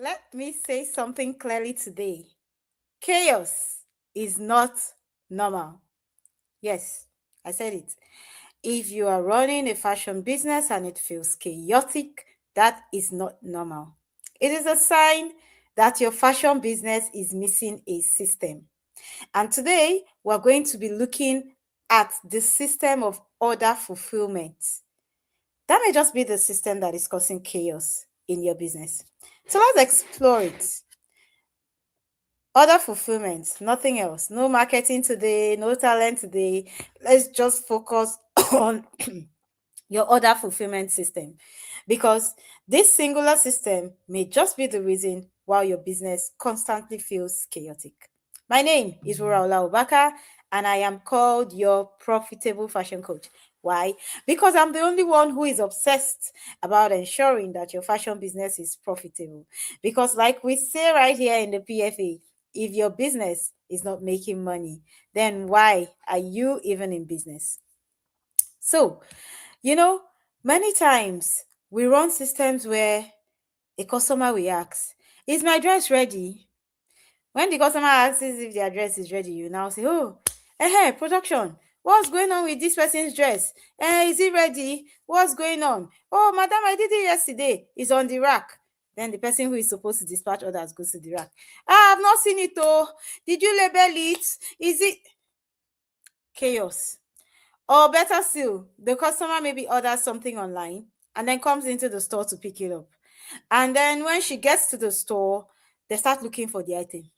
Let me say something clearly today. Chaos is not normal. Yes, I said it. If you are running a fashion business and it feels chaotic, that is not normal. It is a sign that your fashion business is missing a system. And today, we're going to be looking at the system of order fulfillment. That may just be the system that is causing chaos in your business. So let's explore it. Order fulfillment, nothing else. No marketing today, no talent today. Let's just focus on your order fulfillment system because this singular system may just be the reason why your business constantly feels chaotic. My name is Wuraola Obaka, and I am called your profitable fashion coach. Why? Because I'm the only one who is obsessed about ensuring that your fashion business is profitable. Because, like we say right here in the PFA, if your business is not making money, then why are you even in business? So, you know, many times we run systems where a customer will ask, is my dress ready? When the customer asks if their dress is ready, you now say, oh, production, what's going on with this person's dress? Is it ready? What's going on? Oh, madam, I did it yesterday. It's on the rack. Then the person who is supposed to dispatch orders goes to the rack. I've not seen it, oh. Did you label it? Is it chaos? Or better still, the customer maybe orders something online and then comes into the store to pick it up. And then when she gets to the store, they start looking for the item.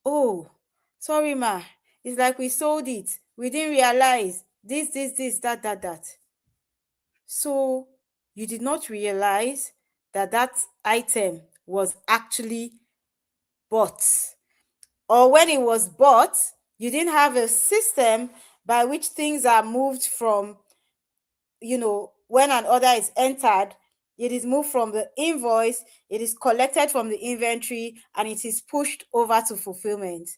Oh, sorry, ma. It's like we sold it. We didn't realize this, that. So you did not realize that that item was actually bought. Or when it was bought, you didn't have a system by which things are moved from, when an order is entered, it is moved from the invoice, it is collected from the inventory, and it is pushed over to fulfillment.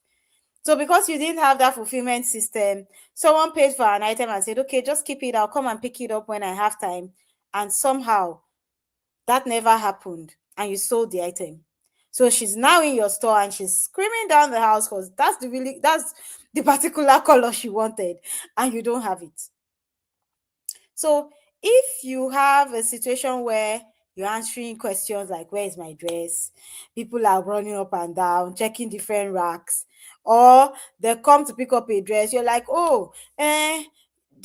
So because you didn't have that fulfillment system, someone paid for an item and said, okay, just keep it, I'll come and pick it up when I have time. And somehow that never happened and you sold the item. So she's now in your store and she's screaming down the house because that's the particular color she wanted and you don't have it. So if you have a situation where you're answering questions like, where is my dress? People are running up and down, checking different racks, or they come to pick up a dress. You're like, oh, there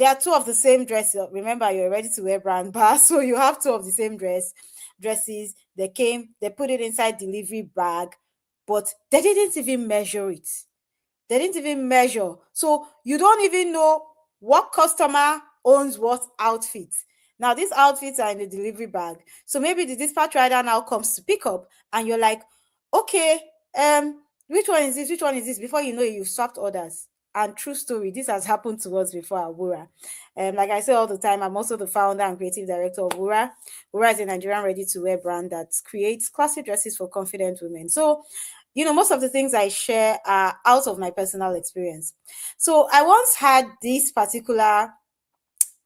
are two of the same dress. Remember, you're ready to wear brand bar, so you have two of the same dresses. They put it inside delivery bag, but they didn't even measure it. They didn't even measure. So you don't even know what customer owns what outfit. Now, these outfits are in the delivery bag. So maybe the dispatch rider now comes to pick up and you're like, okay, which one is this? Which one is this? Before you know it, you've swapped orders. And true story, this has happened to us before at Wura. Like I say all the time, I'm also the founder and creative director of Wura. Wura is a Nigerian ready-to-wear brand that creates classic dresses for confident women. So most of the things I share are out of my personal experience. So I once had this particular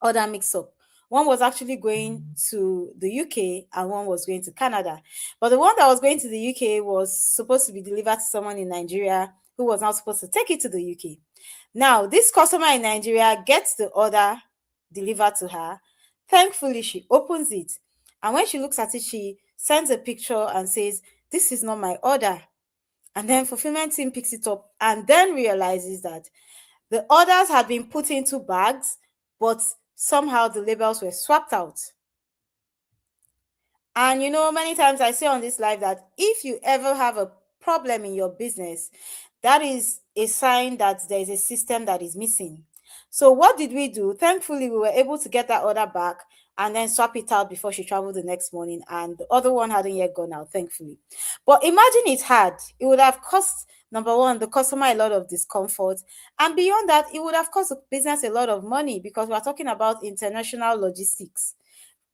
order mix up. One was actually going to the UK and one was going to Canada. But the one that was going to the UK was supposed to be delivered to someone in Nigeria who was not supposed to take it to the UK. Now, this customer in Nigeria gets the order delivered to her. Thankfully, she opens it. And when she looks at it, she sends a picture and says, this is not my order. And then fulfillment team picks it up and then realizes that the orders had been put into bags, but somehow the labels were swapped out. And many times I say on this live that if you ever have a problem in your business, that is a sign that there is a system that is missing. So what did we do? Thankfully, we were able to get that order back and then swap it out before she traveled the next morning. And the other one hadn't yet gone out, thankfully. But imagine it had. It would have cost, number one, the customer a lot of discomfort. And beyond that, it would have cost the business a lot of money because we're talking about international logistics,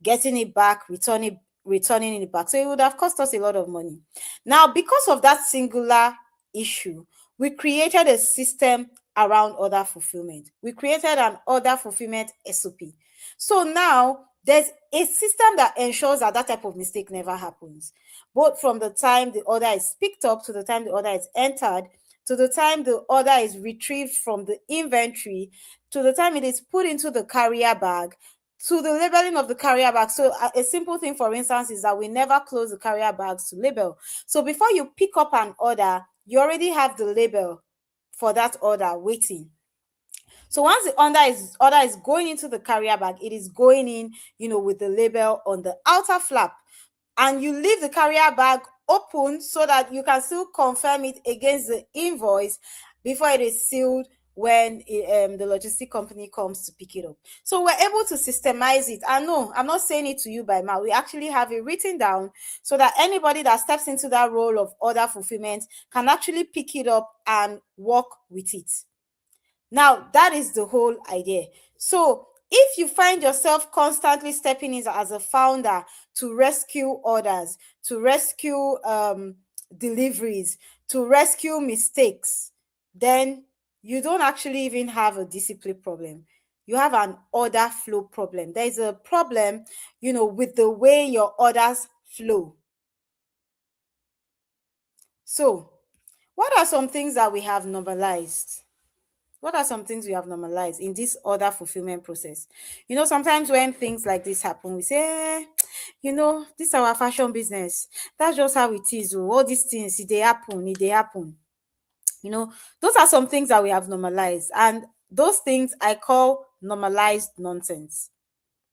getting it back, returning it back. So it would have cost us a lot of money. Now, because of that singular issue, we created a system around order fulfillment. We created an order fulfillment SOP. So now There's a system that ensures that that type of mistake never happens, both from the time the order is picked up to the time the order is entered, to the time the order is retrieved from the inventory, to the time it is put into the carrier bag, to the labeling of the carrier bag. So a simple thing, for instance, is that we never close the carrier bags to label. So before you pick up an order, you already have the label for that order waiting. So once the order is going into the carrier bag, it is going in, with the label on the outer flap. And you leave the carrier bag open so that you can still confirm it against the invoice before it is sealed when the logistic company comes to pick it up. So we're able to systemize it. And no, I'm not saying it to you by mouth. We actually have it written down so that anybody that steps into that role of order fulfillment can actually pick it up and work with it. Now, that is the whole idea. So, if you find yourself constantly stepping in as a founder to rescue orders, to rescue deliveries, to rescue mistakes, then you don't actually even have a discipline problem. You have an order flow problem. There is a problem, with the way your orders flow. So, what are some things that we have normalized? What are some things we have normalized in this order fulfillment process? Sometimes when things like this happen, we say, this is our fashion business. That's just how it is. Oh, all these things, they happen, they happen. Those are some things that we have normalized. And those things I call normalized nonsense,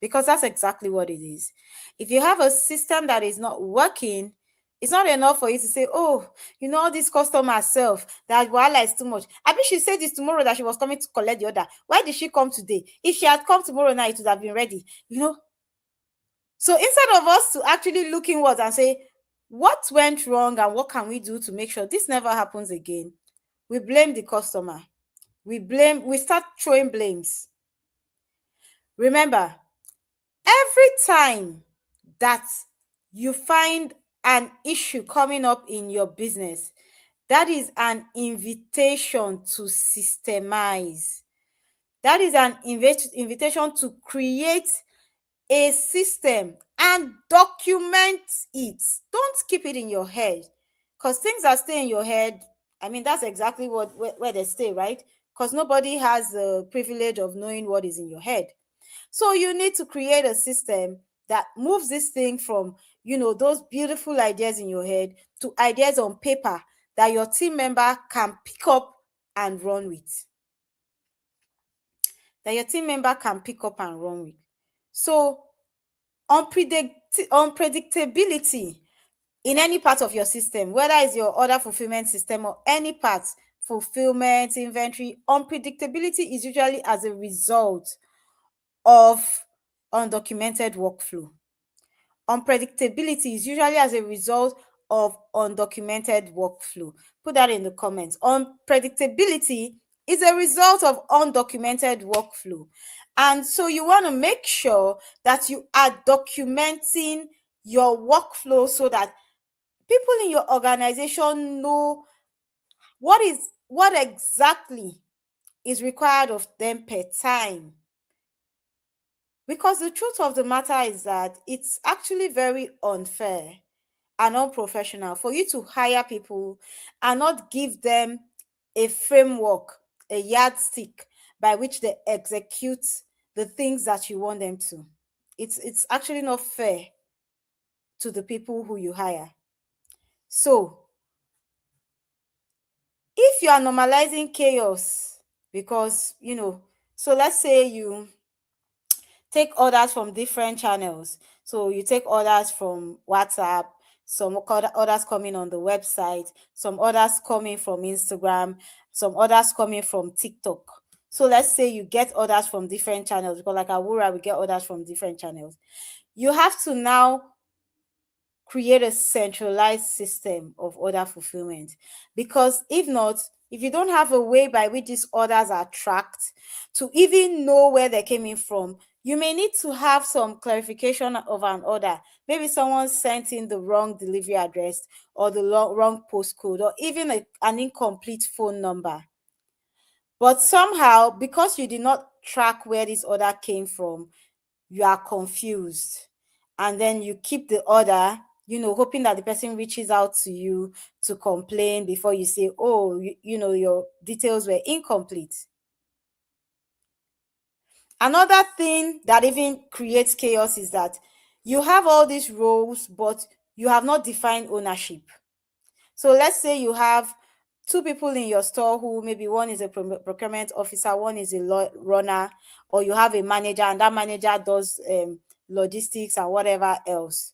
because that's exactly what it is. If you have a system that is not working, it's not enough for you to say, oh, all this customer self, that wahala is too much. I bet she said this tomorrow that she was coming to collect the order. Why did she come today? If she had come tomorrow night, it would have been ready. So instead of us to actually look inwards and say, what went wrong and what can we do to make sure this never happens again, we blame the customer. We start throwing blames. Remember, every time that you find an issue coming up in your business, that is an invitation to systemize. That is an invitation to create a system and document it. Don't keep it in your head, because things that stay in your head, that's exactly where they stay, right? Because nobody has the privilege of knowing what is in your head. So you need to create a system that moves this thing from, those beautiful ideas in your head to ideas on paper that your team member can pick up and run with. So unpredictability in any part of your system, whether it's your order fulfillment system or any part, fulfillment, inventory, unpredictability is usually as a result of undocumented workflow. Unpredictability is usually as a result of undocumented workflow. Put that in the comments. Unpredictability is a result of undocumented workflow. And so you want to make sure that you are documenting your workflow so that people in your organization know what exactly is required of them per time. Because the truth of the matter is that it's actually very unfair and unprofessional for you to hire people and not give them a framework, a yardstick by which they execute the things that you want them to. It's actually not fair to the people who you hire. So, if you are normalizing chaos, because, so let's say you take orders from different channels. So you take orders from WhatsApp, some orders coming on the website, some orders coming from Instagram, some orders coming from TikTok. So let's say you get orders from different channels, because like Awura, we get orders from different channels. You have to now create a centralized system of order fulfillment, because if not, if you don't have a way by which these orders are tracked to even know where they came in from, you may need to have some clarification of an order. Maybe someone sent in the wrong delivery address or the wrong postcode, or even an incomplete phone number. But somehow, because you did not track where this order came from, you are confused, and then you keep the order, hoping that the person reaches out to you to complain before you say, oh, your details were incomplete. Another thing that even creates chaos is that you have all these roles, but you have not defined ownership. So let's say you have two people in your store who maybe one is a procurement officer, one is a runner, or you have a manager and that manager does logistics and whatever else.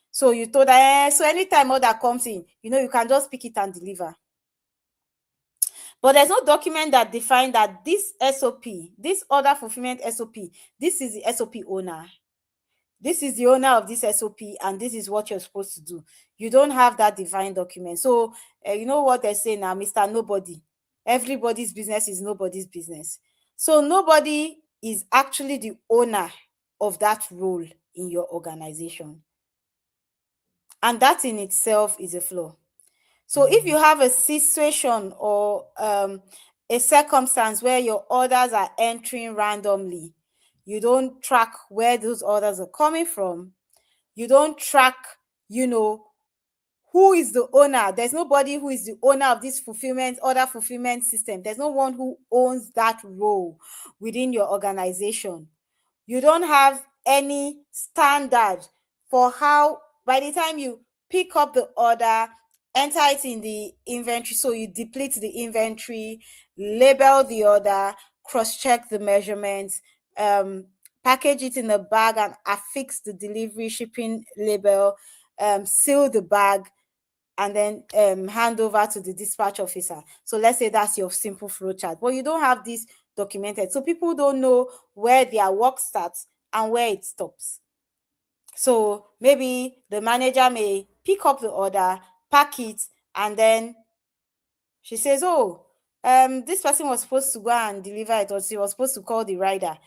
So you told her, so anytime order comes in, you can just pick it and deliver. But there's no document that defines that this SOP, this order fulfillment SOP, this is the SOP owner. This is the owner of this SOP and this is what you're supposed to do. You don't have that defined document. So, you know what they say now, Mr. Nobody. Everybody's business is nobody's business. So nobody is actually the owner of that role in your organization. And that in itself is a flaw. So if you have a situation or a circumstance where your orders are entering randomly, you don't track where those orders are coming from, you don't track, who is the owner. There's nobody who is the owner of this order fulfillment system. There's no one who owns that role within your organization. You don't have any standard for how, by the time you pick up the order, enter it in the inventory, so you deplete the inventory, label the order, cross-check the measurements, package it in a bag and affix the delivery shipping label, seal the bag, and then hand over to the dispatch officer. So let's say that's your simple flow chart, but you don't have this documented. So people don't know where their work starts and where it stops. So maybe the manager may pick up the order, pack it, and then she says, oh, this person was supposed to go and deliver it, or she was supposed to call the rider.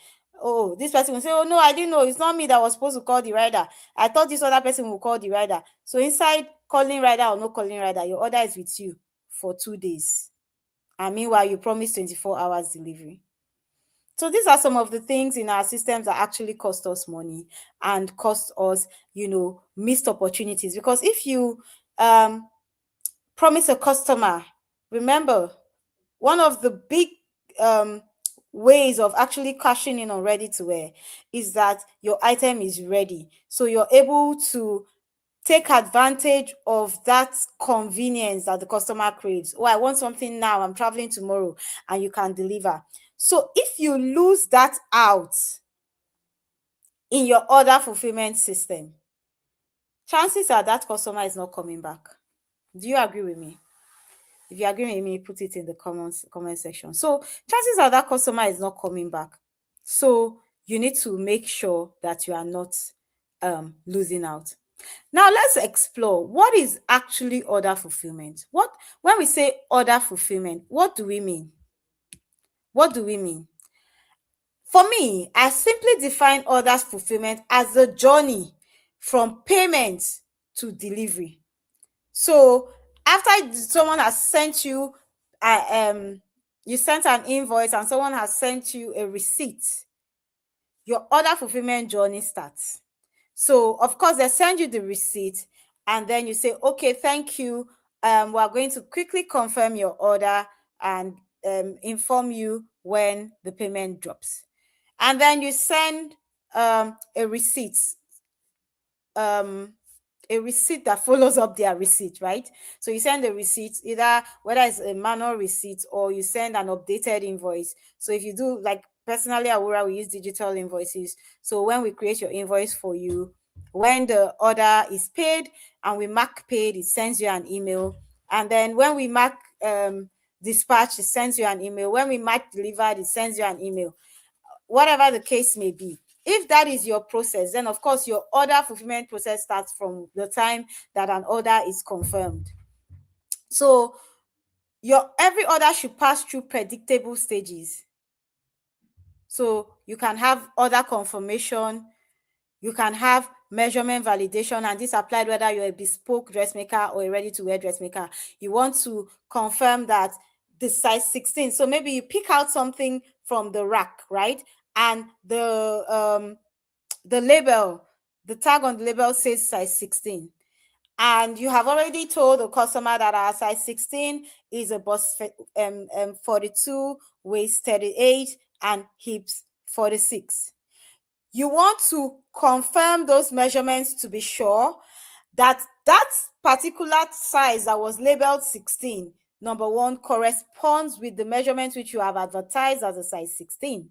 Oh, this person will say, oh, no, I didn't know. It's not me that was supposed to call the rider. I thought this other person will call the rider. So inside calling rider or no calling rider, your order is with you for 2 days. And meanwhile, you promised 24 hours delivery. So these are some of the things in our systems that actually cost us money and cost us, missed opportunities. Because if you promise a customer, remember, one of the big ways of actually cashing in on ready to wear is that your item is ready. So you're able to take advantage of that convenience that the customer craves. Oh, I want something now, I'm traveling tomorrow, and you can deliver. So if you lose that out in your order fulfillment system, chances are that customer is not coming back. Do you agree with me? If you agree with me, put it in the comment section. So chances are that customer is not coming back. So you need to make sure that you are not losing out. Now let's explore what is actually order fulfillment. When we say order fulfillment, what do we mean? What do we mean? For me, I simply define orders fulfillment as the journey from payment to delivery. So after someone has sent you, you sent an invoice and someone has sent you a receipt, your order fulfillment journey starts. So of course they send you the receipt and then you say, okay, thank you. We are going to quickly confirm your order and inform you when the payment drops. And then you send a receipt that follows up their receipt, right? So you send a receipt, either whether it's a manual receipt or you send an updated invoice. So if you do, like personally at Wura, we use digital invoices. So when we create your invoice for you, when the order is paid and we mark paid, it sends you an email. And then when we mark dispatch, it sends you an email. When we mark delivered, it sends you an email. Whatever the case may be. If that is your process, then of course your order fulfillment process starts from the time that an order is confirmed. So your every order should pass through predictable stages. So you can have order confirmation, you can have measurement validation, and this applied whether you're a bespoke dressmaker or a ready-to-wear dressmaker. You want to confirm that the size 16. So maybe you pick out something from the rack, right? And the label, the tag on the label says size 16, and you have already told the customer that our size 16 is a bust 42, waist 38, and hips 46. You want to confirm those measurements to be sure that that particular size that was labeled 16, number one, corresponds with the measurement which you have advertised as a size 16.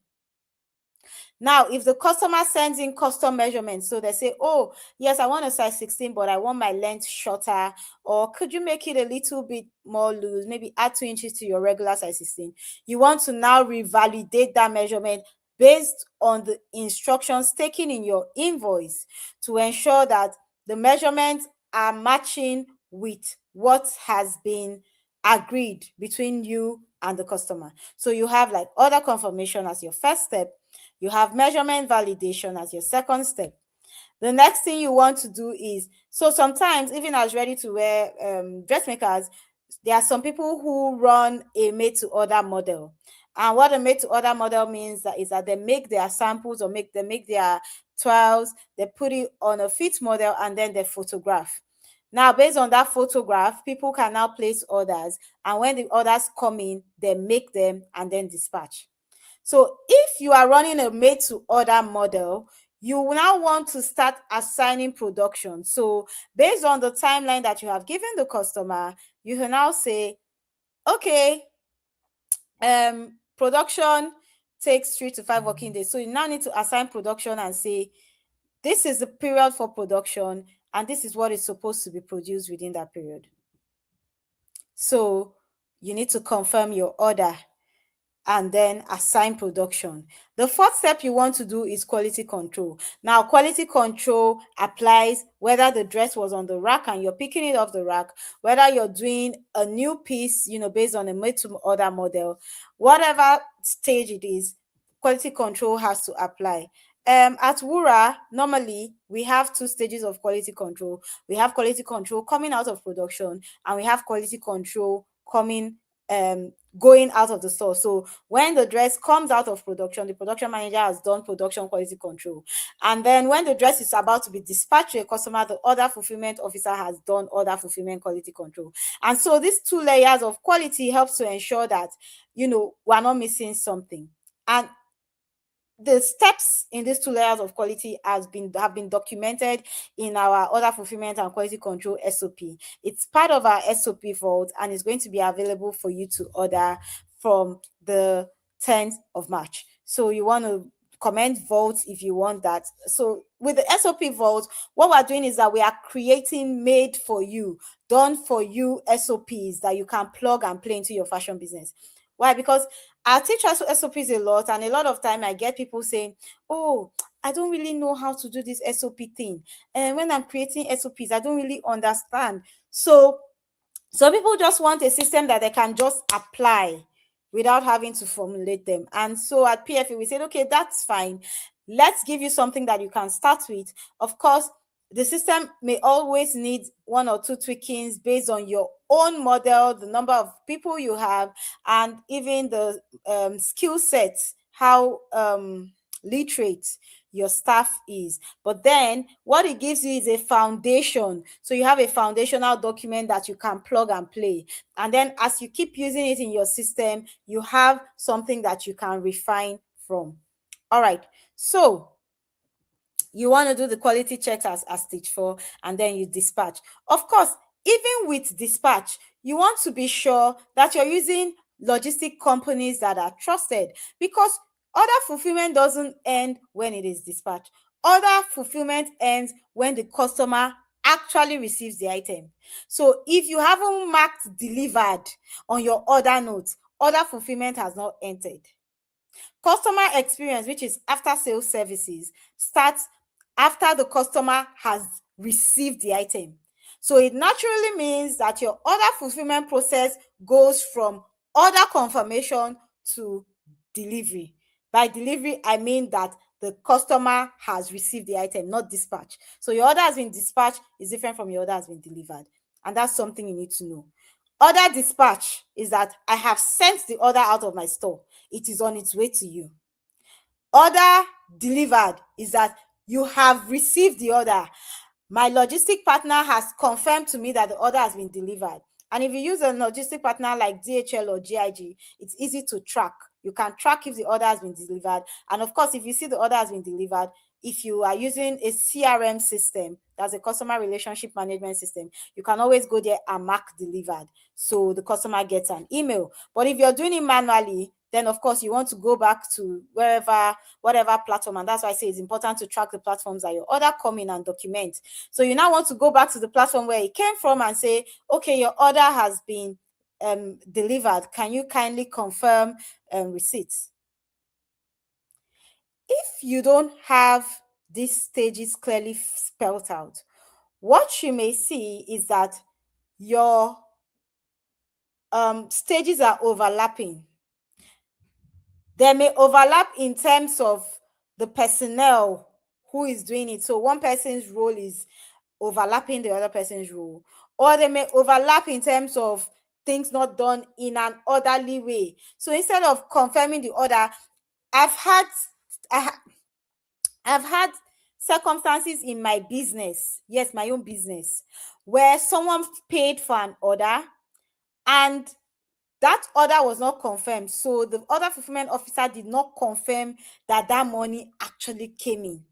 Now, if the customer sends in custom measurements, so they say, oh, yes, I want a size 16, but I want my length shorter, or could you make it a little bit more loose, maybe add 2 inches to your regular size 16. You want to now revalidate that measurement based on the instructions taken in your invoice to ensure that the measurements are matching with what has been agreed between you and the customer. So you have like order confirmation as your first step. You have measurement validation as your second step. The next thing you want to do is, so sometimes even as ready to wear dressmakers, there are some people who run a made to order model. And what a made to order model means that is that they make their samples or they make their trials, they put it on a fit model, and then they photograph. Now, based on that photograph, people can now place orders, and when the orders come in, they make them and then dispatch. So if you are running a made to order model, you now want to start assigning production. So based on the timeline that you have given the customer, you can now say, okay, production takes 3 to 5 working days. So you now need to assign production and say, this is the period for production, and this is what is supposed to be produced within that period. So you need to confirm your order and then assign production. The fourth step you want to do is quality control. Now, quality control applies whether the dress was on the rack and you're picking it off the rack, whether you're doing a new piece, based on a made to order model, whatever stage it is, quality control has to apply. At Wura, normally we have 2 stages of quality control. We have quality control coming out of production, and we have quality control going out of the store. So when the dress comes out of production, the production manager has done production quality control. And then when the dress is about to be dispatched to a customer, the order fulfillment officer has done order fulfillment quality control. And so these 2 layers of quality helps to ensure that, we're not missing something. And the steps in these 2 layers of quality have been documented in our order fulfillment and quality control SOP. It's part of our SOP vault, and it's going to be available for you to order from the 10th of March. So you want to comment vault if you want that. So with the SOP vault, what we're doing is that we are creating made for you, done for you SOPs that you can plug and play into your fashion business. Why? Because I teach SOPs a lot, and a lot of time I get people saying, oh, I don't really know how to do this SOP thing. And when I'm creating SOPs, I don't really understand. So some people just want a system that they can just apply without having to formulate them. And so at PFA, we said, okay, that's fine. Let's give you something that you can start with. Of course, the system may always need 1 or 2 tweakings based on your own model, the number of people you have, and even the skill sets, how literate your staff is. But then what it gives you is a foundation. So you have a foundational document that you can plug and play. And then as you keep using it in your system, you have something that you can refine from. All right. So you want to do the quality checks as stage 4, and then you dispatch. Of course, even with dispatch, you want to be sure that you're using logistic companies that are trusted, because order fulfillment doesn't end when it is dispatched. Order fulfillment ends when the customer actually receives the item. So if you haven't marked delivered on your order note, order fulfillment has not entered. Customer experience, which is after sales services, starts after the customer has received the item. So it naturally means that your order fulfillment process goes from order confirmation to delivery. By delivery, I mean that the customer has received the item, not dispatch. So your order has been dispatched is different from your order has been delivered. And that's something you need to know. Order dispatch is that I have sent the order out of my store. It is on its way to you. Order delivered is that you have received the order. My logistic partner has confirmed to me that the order has been delivered. And if you use a logistic partner like DHL or GIG, it's easy to track. You can track if the order has been delivered. And of course, if you see the order has been delivered, if you are using a CRM system, that's a customer relationship management system, you can always go there and mark delivered, so the customer gets an email. But if you're doing it manually, then of course you want to go back to whatever platform, and that's why I say it's important to track the platforms that your order come in and document. So you now want to go back to the platform where it came from and say, okay, your order has been delivered. Can you kindly confirm receipts? If you don't have these stages clearly spelled out, what you may see is that your stages are overlapping. They may overlap in terms of the personnel who is doing it. So one person's role is overlapping the other person's role, or they may overlap in terms of things not done in an orderly way. So instead of confirming the order, I've had I've had circumstances in my business, yes, my own business, where someone paid for an order and that order was not confirmed. So the order fulfillment officer did not confirm that that money actually came in.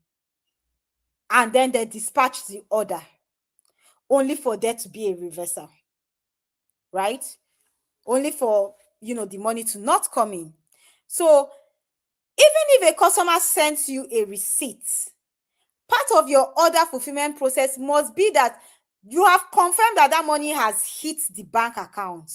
And then they dispatched the order, only for there to be a reversal, right? Only for, the money to not come in. So even if a customer sends you a receipt, part of your order fulfillment process must be that you have confirmed that that money has hit the bank account.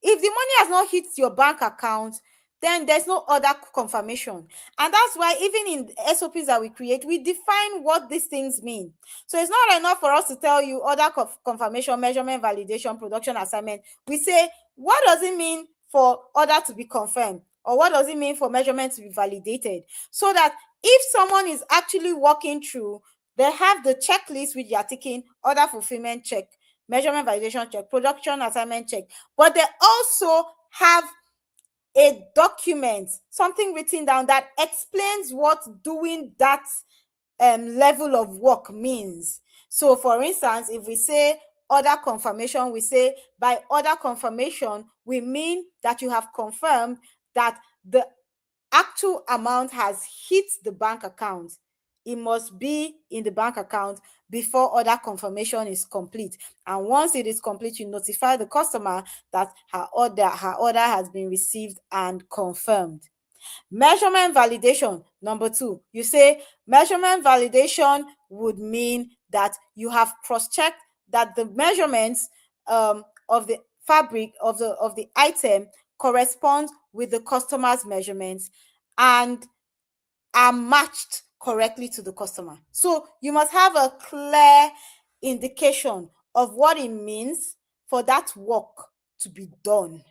If the money has not hit your bank account, then there's no order confirmation. And that's why even in SOPs that we create, we define what these things mean. So it's not enough for us to tell you order confirmation, measurement, validation, production assignment. We say, what does it mean for order to be confirmed? Or what does it mean for measurement to be validated? So that if someone is actually walking through, they have the checklist which you are ticking: order fulfillment check, measurement validation check, production assignment check. But they also have a document, something written down that explains what doing that level of work means. So for instance, if we say order confirmation, we say by order confirmation, we mean that you have confirmed that the actual amount has hit the bank account. It must be in the bank account before order confirmation is complete. And once it is complete, you notify the customer that her order has been received and confirmed. Measurement validation, number 2. You say measurement validation would mean that you have cross-checked that the measurements of the fabric of the item corresponds with the customer's measurements and are matched correctly to the customer. So you must have a clear indication of what it means for that work to be done.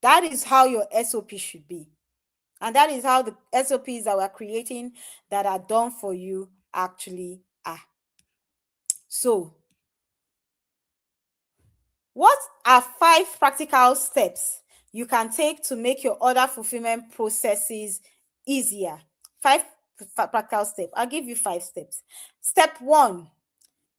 That is how your SOP should be. And that is how the SOPs that we're creating that are done for you actually are. So, what are 5 practical steps you can take to make your order fulfillment processes easier? 5 practical steps. I'll give you 5 steps. Step 1,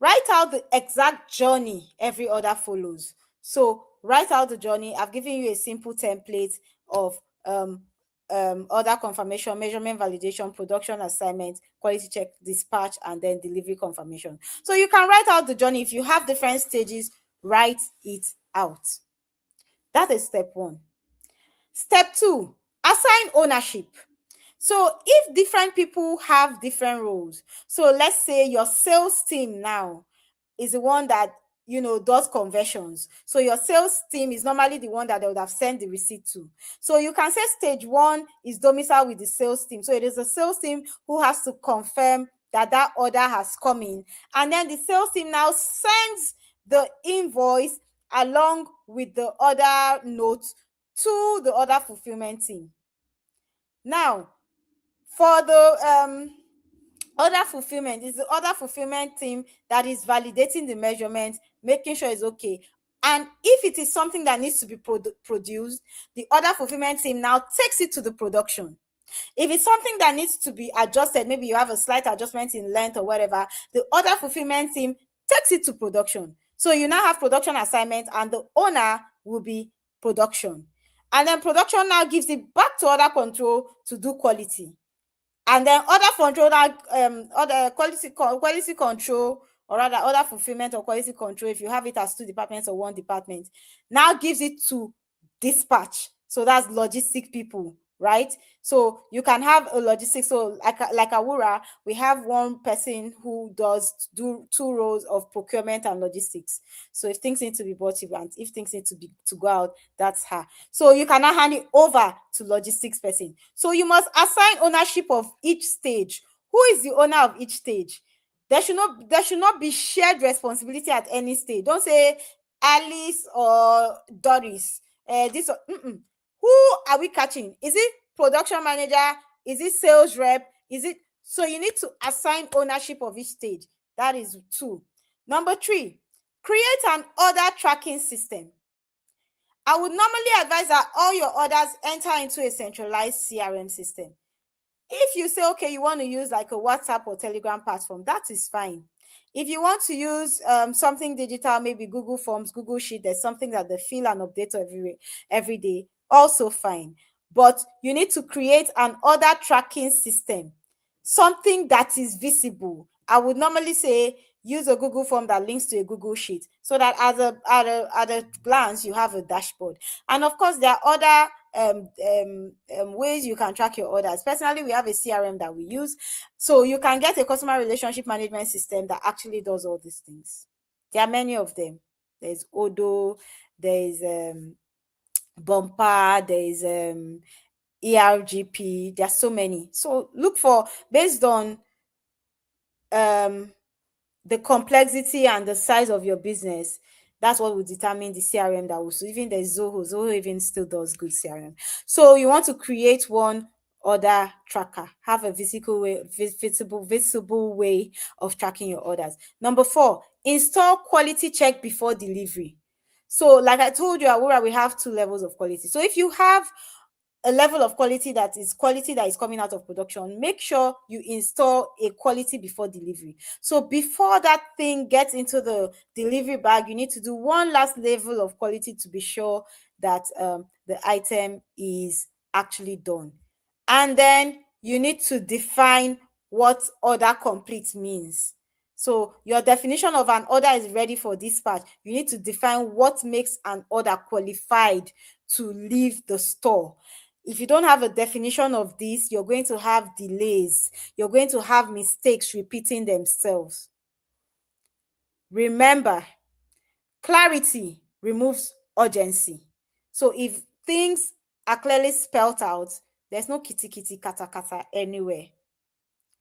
write out the exact journey every order follows. So write out the journey. I've given you a simple template of order confirmation, measurement validation, production assignment, quality check, dispatch, and then delivery confirmation. So you can write out the journey. If you have different stages, write it out. That is step 1. Step 2, assign ownership. So if different people have different roles, so let's say your sales team now is the one that does conversions. So your sales team is normally the one that they would have sent the receipt to. So you can say stage 1 is domiciled with the sales team. So it is the sales team who has to confirm that that order has come in. And then the sales team now sends the invoice along with the order note to the order fulfillment team. Now, for the order fulfillment, is the order fulfillment team that is validating the measurement, making sure it's okay. And if it is something that needs to be produced, the order fulfillment team now takes it to the production. If it's something that needs to be adjusted, maybe you have a slight adjustment in length or whatever, the order fulfillment team takes it to production. So you now have production assignment, and the owner will be production. And then production now gives it back to order control to do quality. And then other controller, other quality control, or rather other fulfillment or quality control, if you have it as two departments or one department, now gives it to dispatch. So that's logistic people, right? So you can have a logistics. So like Awura, we have one person who do two roles of procurement and logistics. So if things need to be bought, and if things need to go out, that's her. So you cannot hand it over to logistics person. So you must assign ownership of each stage. Who is the owner of each stage? There should not be shared responsibility at any stage. Don't say Alice or Doris. This who are we catching? Is it production manager? Is it sales rep? Is it? So you need to assign ownership of each stage. That is 2. Number 3, create an order tracking system. I would normally advise that all your orders enter into a centralized CRM system. If you say, okay, you want to use like a WhatsApp or Telegram platform, that is fine. If you want to use something digital, maybe Google Forms, Google Sheet, there's something that they fill and update every day, also fine. But you need to create an order tracking system, something that is visible. I would normally say use a Google form that links to a Google Sheet, so that at a glance you have a dashboard. And of course, there are other ways you can track your orders. Personally, we have a CRM that we use, so you can get a customer relationship management system that actually does all these things. There are many of them. There's Odo, there's Bumper, there's ERGP. There's so many. So look for, based on the complexity and the size of your business, that's what will determine the CRM that will. So even there's Zoho even still does good CRM. So you want to create one order tracker, have a visible way of tracking your orders. Number 4, install quality check before delivery. So like I told you, Awura, we have 2 levels of quality. So if you have a level of quality that is coming out of production, make sure you install a quality before delivery. So before that thing gets into the delivery bag, you need to do one last level of quality to be sure that the item is actually done. And then you need to define what order complete means. So your definition of an order is ready for dispatch. You need to define what makes an order qualified to leave the store. If you don't have a definition of this, you're going to have delays. You're going to have mistakes repeating themselves. Remember, clarity removes urgency. So if things are clearly spelled out, there's no kitty kata kata anywhere.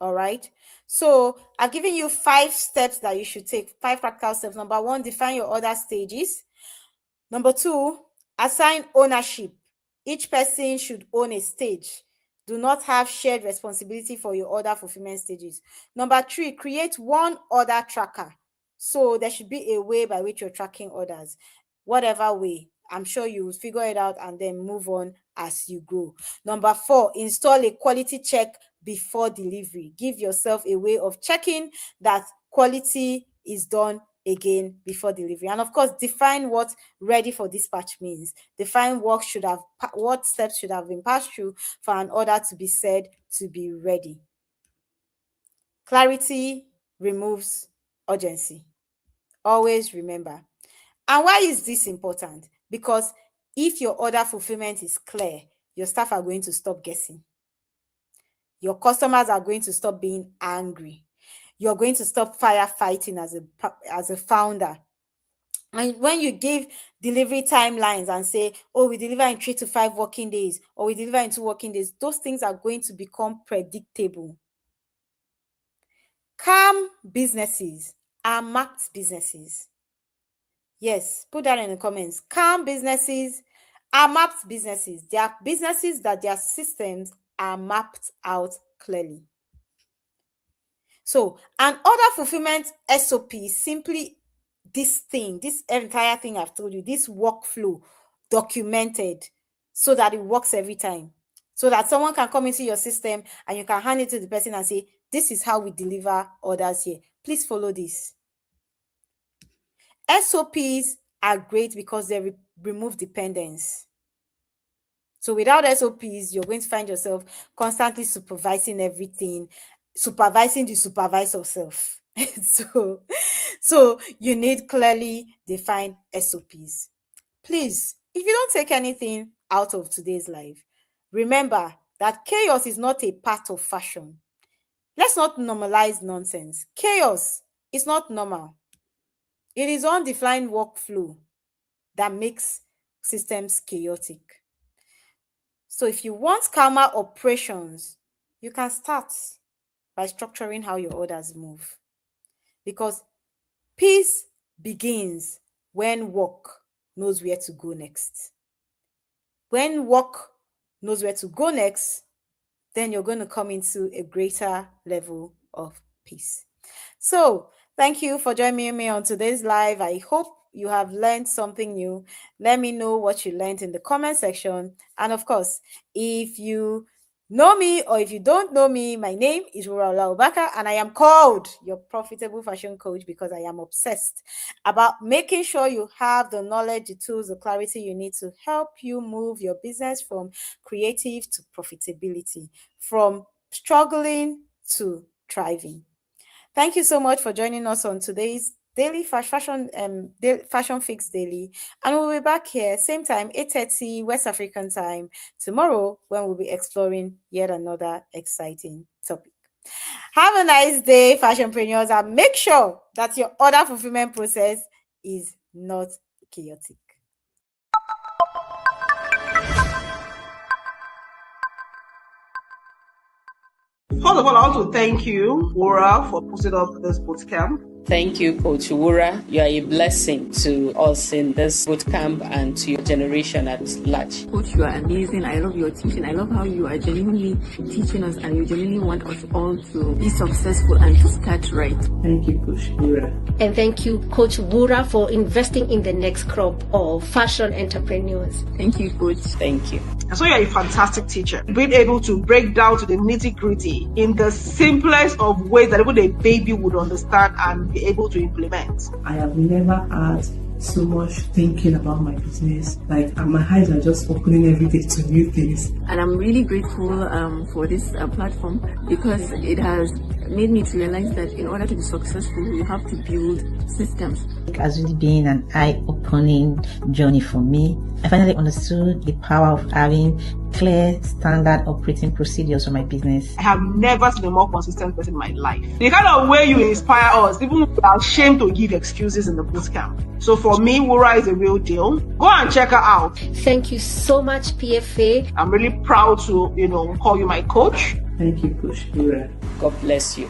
All right. So I've given you 5 steps that you should take, 5 practical steps. Number 1, define your order stages. Number 2, assign ownership. Each person should own a stage. Do not have shared responsibility for your order fulfillment stages. Number 3, create one order tracker. So there should be a way by which you're tracking orders. Whatever way, I'm sure you will figure it out and then move on as you go. Number 4, install a quality check before delivery. Give yourself a way of checking that quality is done again before delivery. And of course, define what ready for dispatch means. Define what steps should have been passed through for an order to be said to be ready. Clarity removes urgency. Always remember. And why is this important? Because if your order fulfillment is clear, your staff are going to stop guessing. Your customers are going to stop being angry. You're going to stop firefighting as a founder. And when you give delivery timelines and say, oh, we deliver in 3 to 5 working days, or we deliver in 2 working days, those things are going to become predictable. Calm businesses are marked businesses. Yes, put that in the comments. Calm businesses are mapped businesses. They are businesses that their systems are mapped out clearly. So an order fulfillment SOP is simply this entire thing I've told you, this workflow documented so that it works every time. so that someone can come into your system and you can hand it to the person and say, this is how we deliver orders here. Please follow this. SOPs are great because they remove dependence. So without SOPs, you're going to find yourself constantly supervising everything, supervising the supervisor self. So you need clearly defined SOPs. Please, if you don't take anything out of today's life, remember that chaos is not a part of fashion. Let's not normalize nonsense. Chaos is not normal. It is undefined workflow that makes systems chaotic. So if you want calmer operations, you can start by structuring how your orders move. Because peace begins when work knows where to go next. When work knows where to go next, then you're going to come into a greater level of peace. So thank you for joining me on today's live. I hope you have learned something new. Let me know what you learned in the comment section. And of course, if you know me or if you don't know me, my name is Wura Olaobaka, and I am called your profitable fashion coach because I am obsessed about making sure you have the knowledge, the tools, the clarity you need to help you move your business from creative to profitability, from struggling to thriving. Thank you so much for joining us on today's daily fashion fix daily, and we'll be back here same time, 8:30 West African time tomorrow, when we'll be exploring yet another exciting topic. Have a nice day, fashionpreneurs, and make sure that your order fulfillment process is not chaotic. First of all, I want to thank you, Wura, for putting up this bootcamp. Thank you, Coach Wura. You are a blessing to us in this bootcamp and to your generation at large. Coach, you are amazing. I love your teaching. I love how you are genuinely teaching us and you genuinely want us all to be successful and to start right. Thank you, Coach Wura. And thank you, Coach Wura, for investing in the next crop of fashion entrepreneurs. Thank you, Coach. Thank you. And so you're a fantastic teacher, being able to break down to the nitty-gritty in the simplest of ways that even a baby would understand and be able to implement. I have never had so much thinking about my business. Like, my eyes are just opening every day to new things. And I'm really grateful for this platform because it has made me to realize that in order to be successful, you have to build systems. It has really been an eye-opening journey for me. I finally understood the power of having clear, standard operating procedures for my business. I have never seen a more consistent person in my life. The kind of way you inspire us, even if we are ashamed to give excuses in the bootcamp. So for me, Wura is a real deal. Go and check her out. Thank you so much, PFA. I'm really proud to, call you my coach. Thank you, Coach Wura. God bless you.